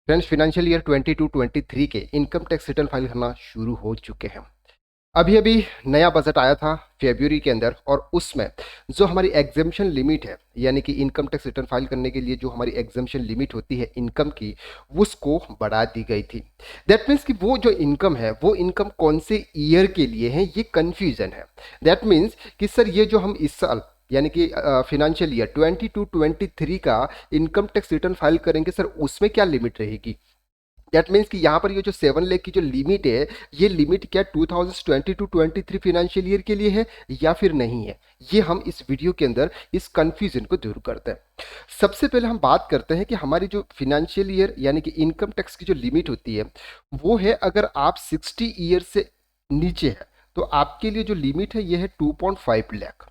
Friends, financial year 22-23 के income tax return file करना शुरू हो चुके हैं। अभी अभी नया बजट आया था फरवरी के अंदर, और उसमें जो हमारी एग्जेम्पशन लिमिट है, यानी कि इनकम टैक्स रिटर्न फाइल करने के लिए जो हमारी एग्जेम्पशन लिमिट होती है इनकम की, उसको बढ़ा दी गई थी। दैट मीन्स कि वो जो इनकम है वो इनकम कौन से ईयर के लिए है, ये कन्फ्यूजन है। दैट मीन्स कि सर ये जो हम इस साल यानी कि फिनेंशियल ईयर 22-23 का इनकम टैक्स रिटर्न फाइल करेंगे, सर उसमें क्या लिमिट रहेगी। दैट मीन्स कि यहाँ पर ये जो 7 लाख की जो लिमिट है, ये लिमिट क्या 2022-23 फाइनेंशियल ईयर के लिए है या फिर नहीं है, ये हम इस वीडियो के अंदर इस कंफ्यूजन को दूर करते हैं। सबसे पहले हम बात करते हैं कि हमारी जो फिनेंशियल ईयर यानी कि इनकम टैक्स की जो लिमिट होती है वो है, अगर आप 60 ईयर से नीचे है तो आपके लिए जो लिमिट है ये है 2.5 लाख।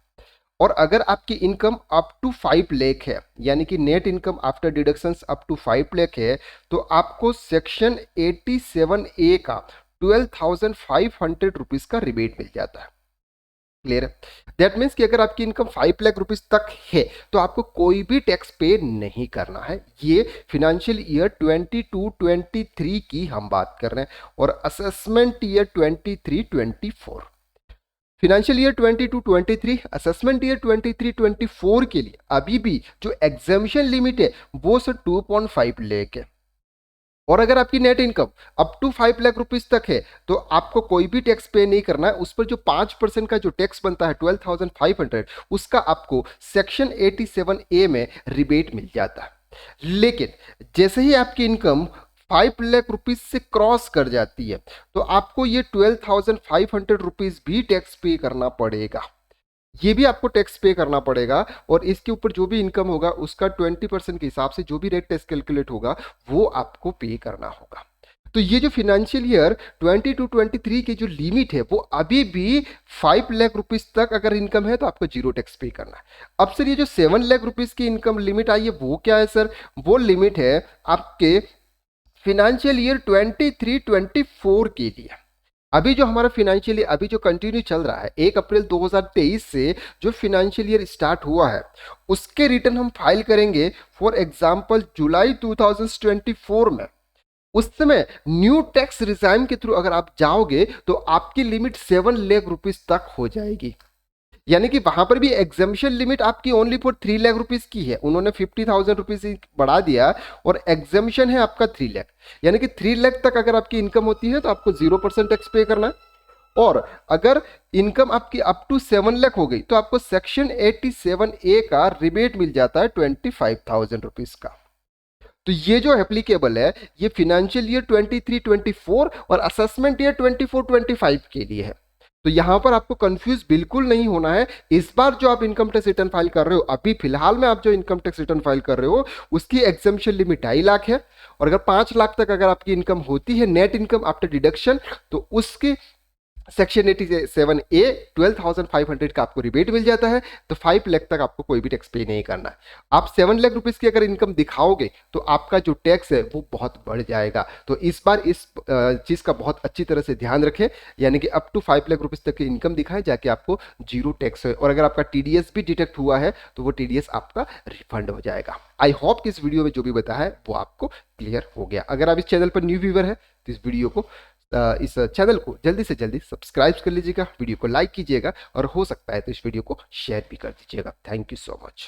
और अगर आपकी इनकम अप टू 5 लाख है, यानी कि net income after deductions up to 5 lakh है, तो आपको सेक्शन 87A का 12,500 रुपीज का रिबेट मिल जाता है। क्लियर है? दैट मीन्स कि अगर आपकी इनकम 5 लाख रुपीज तक है तो आपको कोई भी टैक्स पे नहीं करना है। ये फिनेंशियल ईयर 22-23 की हम बात कर रहे हैं, और assessment year 23-24। Financial year 22-23, assessment year 23-24 के लिए अभी भी जो एग्जामिशन लिमिट है वो सिर्फ 2.5 लाख है। और अगर आपकी net income up to 5 lakh rupees तक है तो आपको कोई भी टैक्स पे नहीं करना है। उस पर जो 5% का जो टैक्स बनता है 12,500, उसका आपको सेक्शन 87A में रिबेट मिल जाता है। लेकिन जैसे ही आपकी इनकम 5 लाख रुपीज से क्रॉस कर जाती है तो आपको ये 12,500 रुपीज भी टैक्स पे करना पड़ेगा। ये भी आपको टैक्स पे करना पड़ेगा, और इसके ऊपर जो भी इनकम होगा उसका 20% के हिसाब से जो भी रेट टैक्स कैलकुलेट होगा वो आपको पे करना होगा। तो ये जो फिनेंशियल ईयर 22-23 की जो लिमिट है वो अभी भी 5 लाख रुपीज तक अगर इनकम है तो आपको जीरो टैक्स पे करना है। अब सर ये जो 7 लाख रुपीज की इनकम लिमिट आई है वो क्या है सर? वो लिमिट है आपके फिनेंशियल ईयर 23-24 के लिए। अभी जो हमारा फिनेंशियल ईयर अभी जो कंटिन्यू चल रहा है 1 अप्रैल 2023 से जो फिनेंशियल ईयर स्टार्ट हुआ है उसके रिटर्न हम फाइल करेंगे फॉर एग्जांपल जुलाई 2024 में। उस समय न्यू टैक्स रिजाइम के थ्रू अगर आप जाओगे तो आपकी लिमिट 7 लाख रुपीज तक हो जाएगी। यानी कि वहां पर भी एग्जामिशन लिमिट आपकी ओनली फॉर 3 लाख रुपीज की है, उन्होंने 50,000 रुपीज बढ़ा दिया, और एग्जामिशन है आपका 3 लाख। यानी कि 3 लाख तक अगर आपकी इनकम होती है तो आपको 0% टैक्स पे करना है, और अगर इनकम आपकी अप टू 7 लाख हो गई तो आपको सेक्शन 87A का रिबेट मिल जाता है 25,000 रुपीज का। तो ये जो एप्लीकेबल है ये फिनेंशियल ईयर 23-24 और असेसमेंट ईयर 24-25 के लिए है। तो यहां पर आपको कंफ्यूज बिल्कुल नहीं होना है। इस बार जो आप इनकम टैक्स रिटर्न फाइल कर रहे हो, अभी फिलहाल में आप जो इनकम टैक्स रिटर्न फाइल कर रहे हो उसकी एग्जाम्पशन लिमिट 2.5 लाख है, और अगर 5 लाख तक अगर आपकी इनकम होती है नेट इनकम आफ्टर डिडक्शन तो उसकी सेक्शन 87A 12,500 का आपको रिबेट मिल जाता है। तो 5 लाख तक आपको कोई भी टैक्स पे नहीं करना है। आप 7 लाख रुपीज की अगर इनकम दिखाओगे तो आपका जो टैक्स है वो बहुत बढ़ जाएगा। तो इस बार इस चीज का बहुत अच्छी तरह से ध्यान रखें, यानी कि अप टू 5 लाख रुपीज तक की इनकम दिखाएं जाके आपको जीरो टैक्स है, और अगर आपका TDS भी डिटेक्ट हुआ है तो वो TDS आपका रिफंड हो जाएगा। आई होप कि इस वीडियो में जो भी बताया है वो आपको क्लियर हो गया। अगर आप इस चैनल पर न्यू व्यूअर है तो इस वीडियो को इस चैनल को जल्दी से जल्दी सब्सक्राइब कर लीजिएगा, वीडियो को लाइक कीजिएगा, और हो सकता है तो इस वीडियो को शेयर भी कर दीजिएगा। Thank you so much.